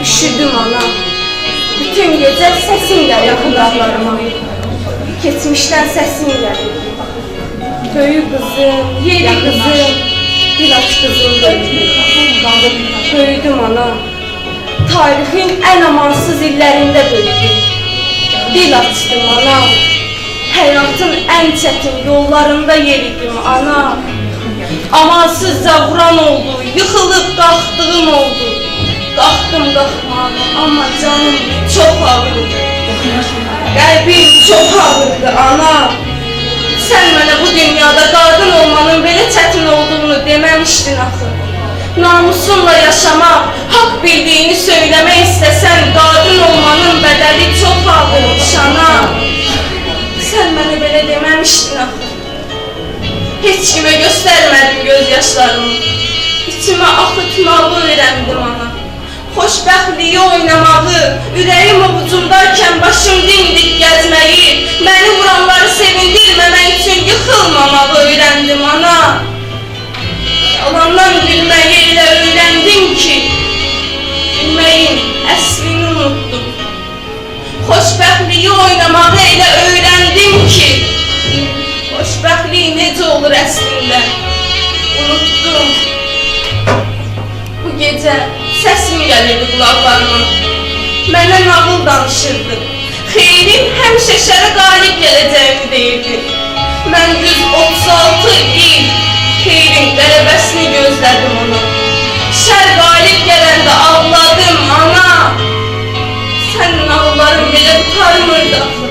Üşüdüm ana. Bütün gece sesin gəlir qulaqlarıma. Keçmişdən səsin gəlir. Böyük qızım, yeri qızım, bir aç qızım böyüdüm. Böyüdüm ana. Tarixin ən amansız illərində böyüdüm. Dil açdım ana. Həyatın ən çətin yollarında yeridim ana. Amansızca vuran oldu, yıxılıb qalxdığım oldu. Qalxdım qalxmadım, amma canım çox ağırdı. Qəlbim çox ağırdı ana. Sən mənə bu dünyada qadın olmanın belə çətin olduğunu deməmişdin axı. Namusunla yaşamaq, haqq bildiyini söyləmək istəsən, qadın olmanın bədəli çox ağırmış ana. Sən mənə belə deməmişdin axı. Heç kimə göstərmədim gözyaşlarımı. İçimə axıtmağı öyrəndim ana. Xoşbəxtliyi oynamağı, ürəyim ovucumdayken başım dimdik gəzməyi, məni vuranları sevindirməmək üçün yıxılmamağı öyrəndim ana. Yalandan gülməyi elə öyrəndim ki, gülməyin əslini unuttum. Xoşbəxtliyi oynamağı elə öyrəndim ki, xoşbəxtlik necə olur əslində, unuttum. Bu gecə səsim gəlirdi qulaqlarıma, mənə nağıl danışırdı. Xeyrim həmişə şərə qalib gələcəyini deyirdi. Mən düz 36 il xeyrin qələbəsini gözlədim ona. Şər qalib gələndə ağladım ana. Sənin nağılların belə qutarmırdı axı.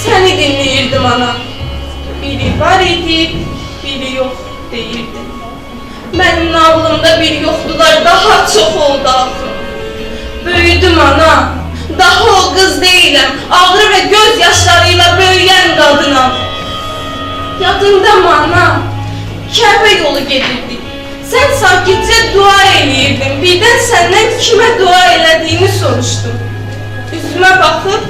Səni dinləyirdim ana. Biri var idi, biri yox deyirdi. Mənim nağlımda bir yoxdular, daha çox oldu axı. Böyüdüm ana, daha o qız deyiləm, ağrı və göz yaşlarıyla böyüyən qadınam. Yadındamı ana, Kəbə yolu gedirdik. Sən sakitcə dua eləyirdin, birdən səndən kimə dua elədiyini soruşdum. Üzümə baxıb,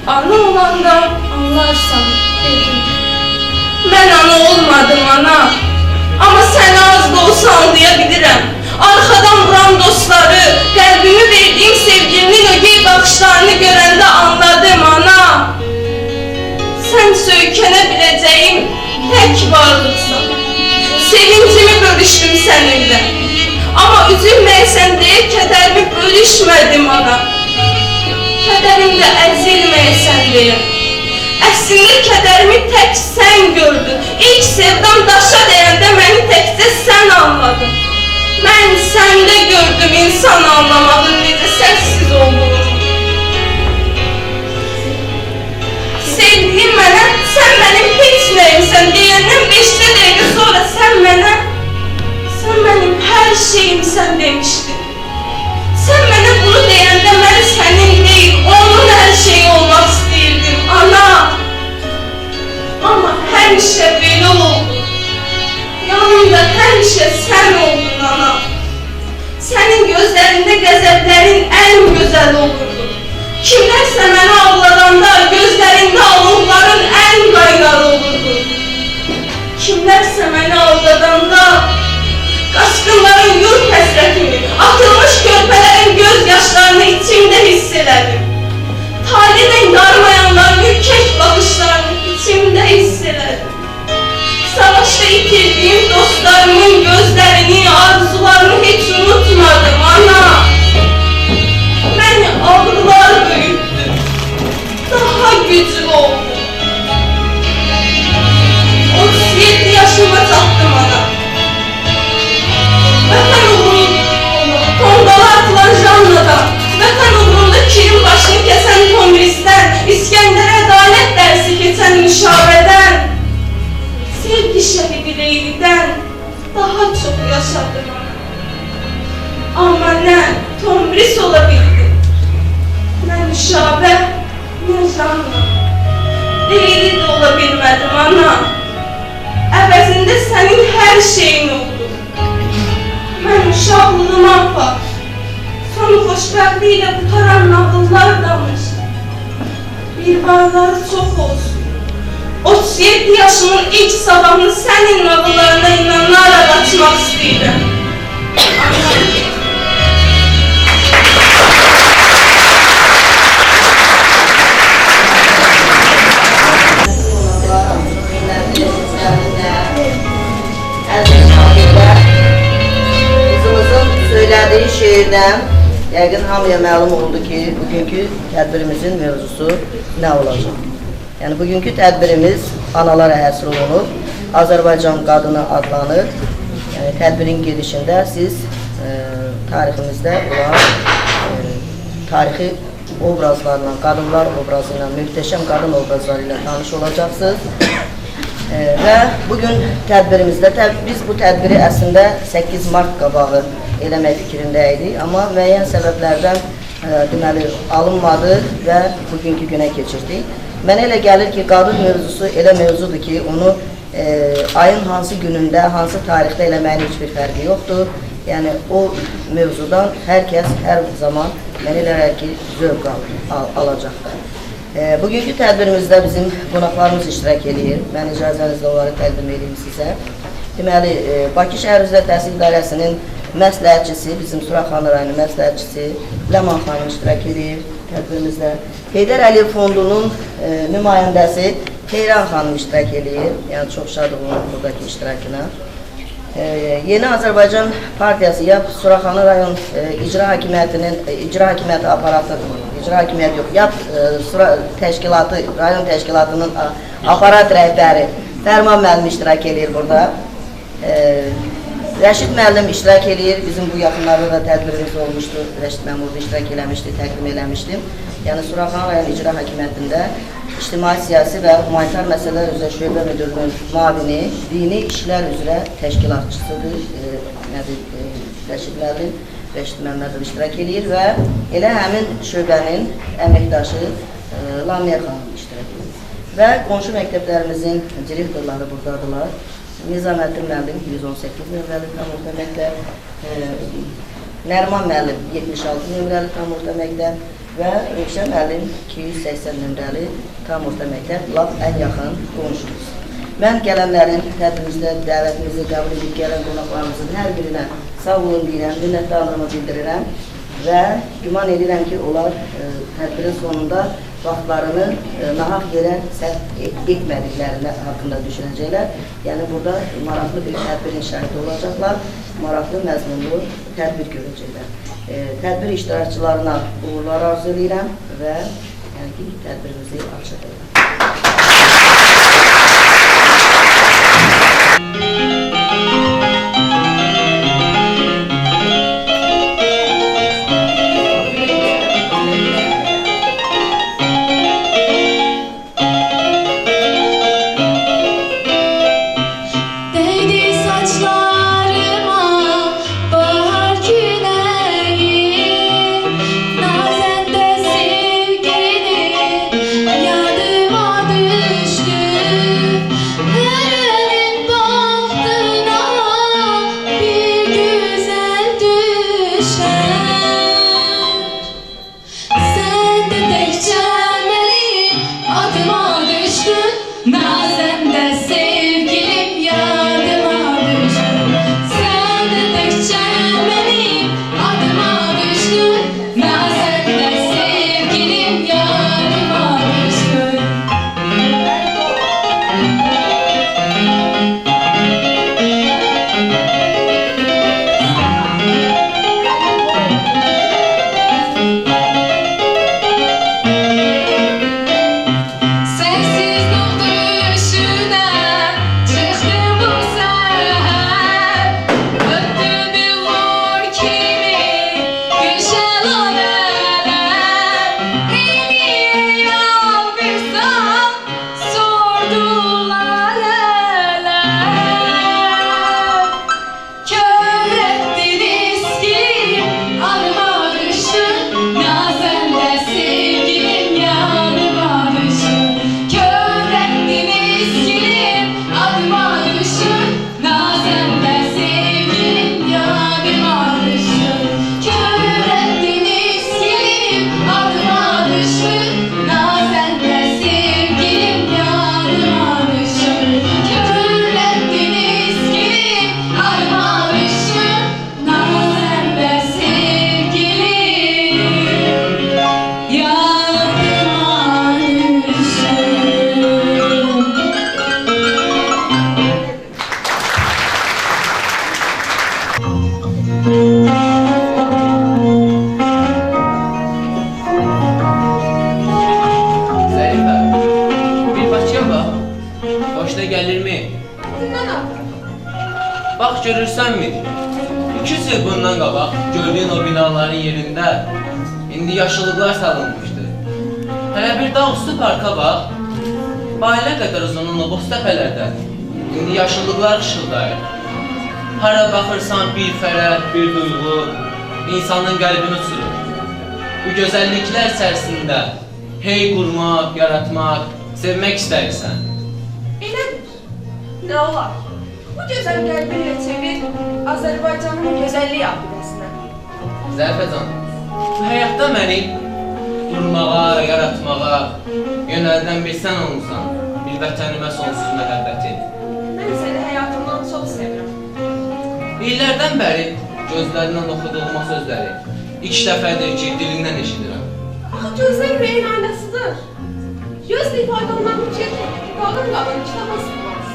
ana olanda anlarsan dedim. Mən ana olmadım ana. Amma səni az da olsa anlayabilirəm. Arxadan vuran dostları, qəlbimi verdiyim sevgilinin ögey baxışlarını görəndə anladım ana. Sən söykənə biləcəyim tək varlıqsan. Sevincimi bölüşdüm səninlə. Amma üzülməyəsən deyə kədərimi bölüşmədim ana. Kədərimdə əzilməyəsən deyə. Əslində kədərimi tək sən gördün. İlk sevdam daşa dəyəndə məni təkcə sən anladın. Mən səndə gördüm insan anlamağın necə səssiz olduğunu. Sevdiğim mənə, sən mənim heç nəyimsən deyəndən 5 dəqiqə sonra sən mənim hər şeyimsən demişdin. Sən mənə bunu deyəndə mən sənin deyil, onun hər şeyi olmaq istəyirdim, ana. Amma həmişə belə oldu. Yanımda həmişə sən oldun, ana. Sənin gözlərində qəzəblərin ən gözəl olurdu. Kimlərsə məni ağladanda gözlərində alovların ən qaynar olurdu. Kimlərsə məni ağladanda qaçqınların yurt həsrətini, atılmış körpələrin göz yaşlarını içimdə hiss elədim. Talihdən yarmayanların ürkək baxışlarını içimdə hiss elədim. Savaşda itirdiyim dostlarımın gözlərini, arzularını heç unutmadım ana. Məni ağrılar böyüttü, daha güclü oldum. 37 yaşıma çatdım ana. Vətən uğrunda tonqala atılan jannadan, vətən uğrunda kirin başını kəsən Tomrisdən, İskəndərə ədalət dərsi keçən müşavirədən, sevgi şəhidi Leylidən daha çox yaşadım ana. Amma nə Tomris ola bildim, nə müşavə, nə janna. Leyli də ola bilmədim ana. Əvəzində sənin hər şeyin oldu. Mən uşaqlığıma apar, sonu xoşbəxtliklə qutaran nağıllar danış. Bir bağları çox olsun. 37 yaşımın ilk sabahını sənin nağıllarına inanaraq açmaq istəyirəm. edirəm. Yəqin hamıya məlum oldu ki, bugünkü tədbirimizin mövzusu nə olacaq? Yəni, bugünkü tədbirimiz analara həsr olunub, Azərbaycan qadını adlanır. Yəni, tədbirin gedişində siz tariximizdə olan tarixi obrazlarla, qadınlar obrazı ilə, möhtəşəm qadın obrazları ilə tanış olacaqsınız. Və bugün tədbirimizdə, biz bu tədbiri əslində 8 mart qabağı eləmək fikrində idik, amma müəyyən səbəblərdən deməli alınmadı və bugünkü günə keçirdik. Mənə elə gəlir ki, qadın mövzusu elə mövzudur ki, onu ayın hansı günündə, hansı tarixdə eləməyin heç bir fərqi yoxdur. Yəni, o mövzudan hər kəs, hər zaman mənə elə ki, zövq alacaqdır. Bugünkü tədbirimizdə bizim qonaqlarımız iştirak edir. Mən icazənizlə onları təqdim edeyim sizə. Deməli, Bakı Şəhər Üzrə Təhsil İdarəsinin məsləhətçisi, bizim Suraxanı rayonu məsləhətçisi Ləman xanım iştirak edir tədbirimizdə. Heydər Əliyev Fondunun nümayəndəsi Xeyran xanım iştirak edir. Yəni, çox şadıq onun buradakı iştirakına. Yeni Azərbaycan Partiyası ya Suraxanı rayon icra hakimiyyəti aparatı, icra hakimiyyəti yox, ya təşkilatı, rayon təşkilatının aparat rəhbəri Fərman müəllim iştirak edir burada. Rəşid müəllim iştirak edir, bizim bu yaxınlarda da tədbirimiz olmuşdu, Rəşid müəllim orada iştirak eləmişdi, təqdim eləmişdim. Yəni, Suraxanı rayon icra hakimiyyətində İctimai Siyasi və Humanitar Məsələlər üzrə Şöbə Müdürünün müavini, dini işlər üzrə təşkilatçısıdır, Rəşid müəllim iştirak edir və elə həmin şöbənin əməkdaşı Lamiyə xanım iştirak edir. Və qonşu məktəblərimizin direktorları buradadılar. Nizaməddin müəllim 118 nömrəli tam orta məktəb, Nəriman müəllim 76 nömrəli tam orta məktəb və Rövşən müəllim 280 nömrəli tam orta məktəb, lap ən yaxın qonşumuz. Mən gələnlərin tədbirimizdə dəvətimizi qəbul edib gələn qonaqlarımızın hər birinə sağ olun deyirəm, minnətdarlığımı bildirirəm və güman edirəm ki, onlar tədbirin sonunda vaxtlarını nahaq yerə sərf etmədiklərini haqqında düşünəcəklər. Yəni, burada maraqlı bir tədbirin şahidi olacaqlar, maraqlı, məzmunlu tədbir görəcəklər. Tədbir iştirakçılarına uğurlar arzu edirəm və tədbirimizi açıq edirəm. Yadıma düştü, verenin bahtına görürsənmi? 200 il bundan qabaq gördüyün o binaların yerində indi yaşıllıqlar salınmışdı. Hələ bir dağ üstü parka bax. Bayilə qədər uzunluğun o boz təpələrdə indi yaşıllıqlar xışıldayır. Hara baxırsan bir fərəh, bir duyğu insanın qəlbini uçurur. Bu gözəlliklər içərisində hey qurmaq, yaratmaq, sevmək istəyirsən. Elədir. Nə olar? Bu gözəl qəlbinlə çevir Azərbaycanın gözəllik abidəsinə. Zərfəcan, bu həyatda məni qurmağa, yaratmağa yönəldən bir sən olmuşsan, bir vətənimə sonsuz məhəbbəti. Mən səni həyatımdan çox sevirəm. İllərdən bəri gözlərindən oxuduğum o sözləri ilk dəfədir ki, dilindən eşidirəm. Axı gözlər ürəyin aynasıdır. Gözlə ifadə olmaq üçün qalın kitaba sığmaz.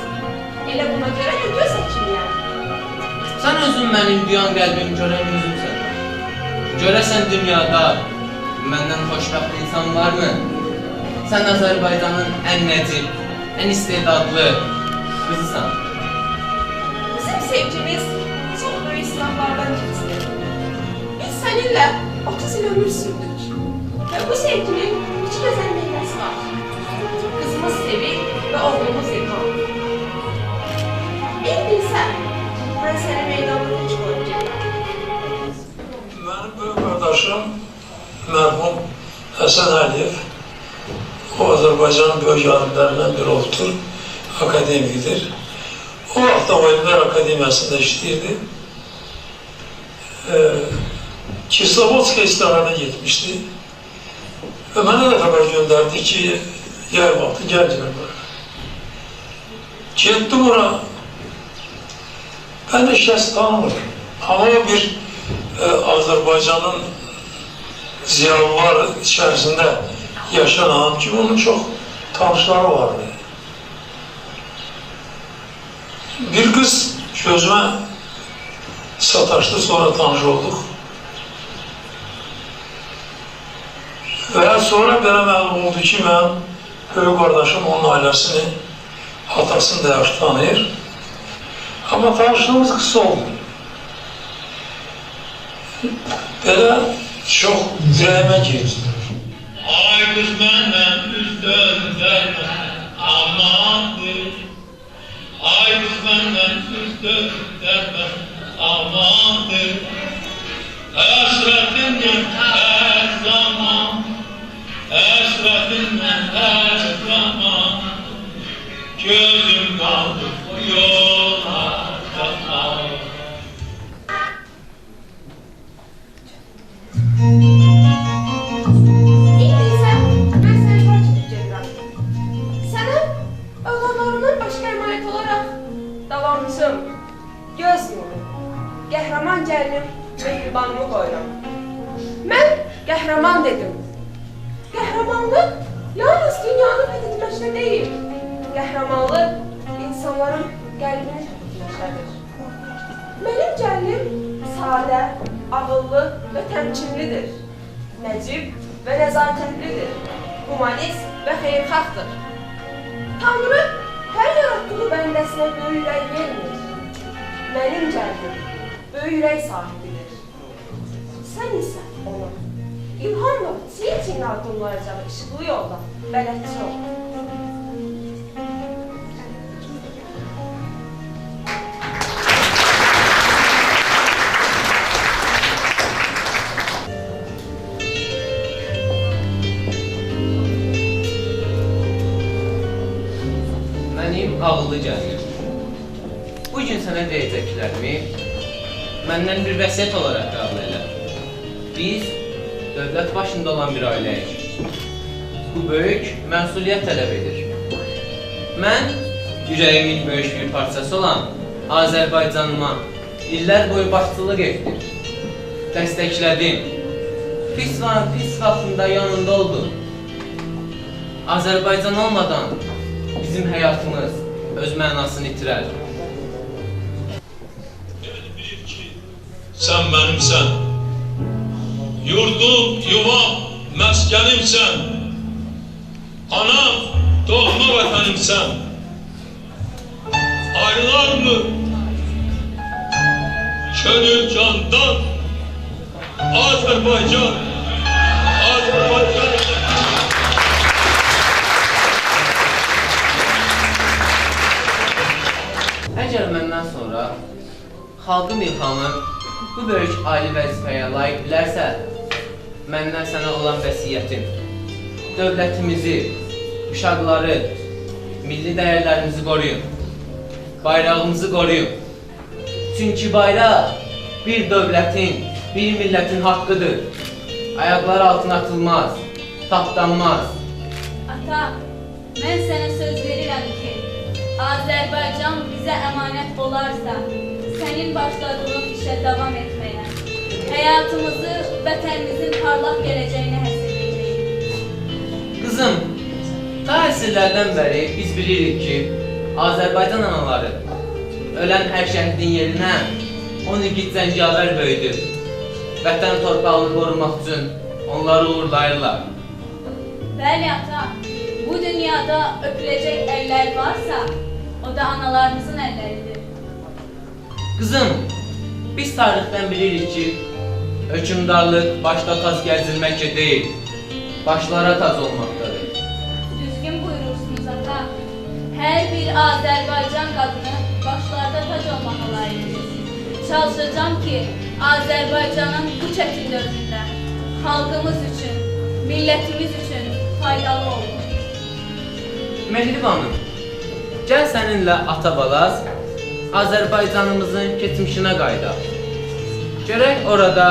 Elə buna görə də göz həkimiyəm. Sən özün mənim duyan qəlbimi görən gözümsən. Görəsən dünyada məndən xoşbəxt insan varmı? Sən Azərbaycanın ən nəcib, ən istedadlı qızısan. Bizim sevgimiz çox böyük sınavlardan keçdi. Biz səninlə 30 il ömür sürdük. Və bu sevginin iki gözəl meyvəsi var. Qızımız Sevil və oğlumuz İlham. Bir bilsən, mən səni meydanda heç qoyub gedirəm. Mənim böyük qardaşım mərhum Həsən Əliyev, o Azərbaycanın böyük alimlərindən biri olubdur, akademikdir. O vaxt Alimlər Akademiyasında işləyirdi. Kislovodskaya istirahətə getmişdi. Və mənə də xəbər göndərdi ki, yer vaxtı gəlcilər bura. Getdim ora, mən də şəxs tanımıyorum. Ama bir Azərbaycanın ziyalılar içərisində yaşanan ki, onun çox tanışları vardı. Bir qız gözümə sataşdı, sonra tanış olduq. Və sonra belə məlum oldu ki, mən böyük qardaşım onun ailəsini, atasını da yaxşı tanıyır. Amma tanışlığımız qısa oldu. Belə çox ürəyimə girdi. Ay qız məndən üz döndərmə, amandır. Ay qız məndən üz döndərmə, amandır. Həsrətimdən hər zaman, həsrətimdən hər zaman, gözüm qaldı bu yollarda. Göz nuru, qəhrəman gəlinim mehribanımı qoyuram. Mən qəhrəman dedim. Qəhrəmanlıq yalnız dünyanı fəthetməkdə deyil. Qəhrəmanlıq insanların qəlbini fəthetməkdədir. Mənim gəlinim sadə, ağıllı və təmkinlidir. Nəcib və nəzakətlidir. Humanist və xeyirxahdır. Tanrı hər yaratdığı bəndəsinə böyük ürək vermir. Mənim gəlinim böyük ürək sahibidir. Sən isə ona ilhamla çiyin-çiyin addımlayacağı işıqlı yolda bələdçi ol. Mənim ağıllı gəlinim. Bugün sənə deyəcəklərimi məndən bir vəsiyyət olaraq qəbul elə. Biz dövlət başında olan bir ailəyik. Bu böyük məsuliyyət tələb edir. Mən ürəyimin böyük bir parçası olan Azərbaycanıma illər boyu başçılıq etdim. Dəstəklədim. Pis vaxtında yanında oldum. Azərbaycan olmadan bizim həyatımız öz mənasını itirər. Sən mənimsən, yurdum, yuvam, məskənimsən, anam, doğma vətənimsən. Ayrılar mı könül candan. Azerbaycan, Azerbaycan. Əgər məndən sonra xalqım ilhamı bu böyük ali vəzifəyə layiq bilərsə, məndən sənə olan vəsiyyətim, dövlətimizi, uşaqları, milli dəyərlərimizi qoruyun, bayrağımızı qoruyun. Çünki bayraq bir dövlətin, bir millətin haqqıdır. Ayaqlar altına atılmaz, tapdanmaz. Ata, mən sənə söz verirəm ki, Azərbaycan bizə əmanət olarsa, sənin başladığın işə davam etməyə, həyatımızı vətənimizin parlaq gələcəyinə həsr edəcəyik. Qızım, ta əsrlərdən bəri biz bilirik ki, Azərbaycan anaları ölən hər şəhidin yerinə 10 igid zəngavər böyüdür. Vətən torpağını qorumaq üçün onları uğurlayırlar. Bəli ata, bu dünyada öpüləcək əllər varsa, o da analarımızın əlləridir. Qızım, biz tarixdən bilirik ki, hökümdarlıq başda taz gəzdirməklə deyil, başlara taz olmaqdadır. Düzgün buyurursunuz ata. Hər bir Azərbaycan qadını başlarda tac olmağa layiqdir. Çalışacağım ki, Azərbaycanın bu çətin dövründə xalqımız üçün, millətimiz üçün faydalı olur. Mehribanım, gəl səninlə ata-balaz Azərbaycanımızın keçmişinə qayıdaq. Görək orada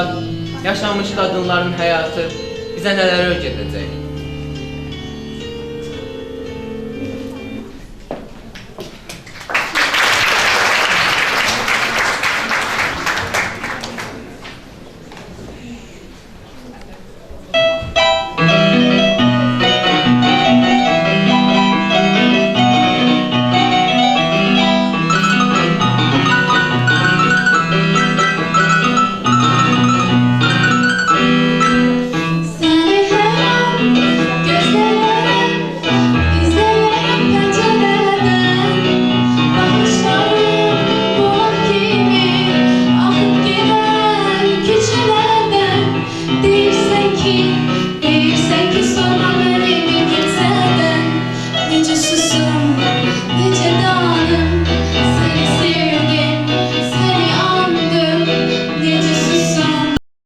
yaşamış qadınların həyatı bizə nələr öyrədəcək.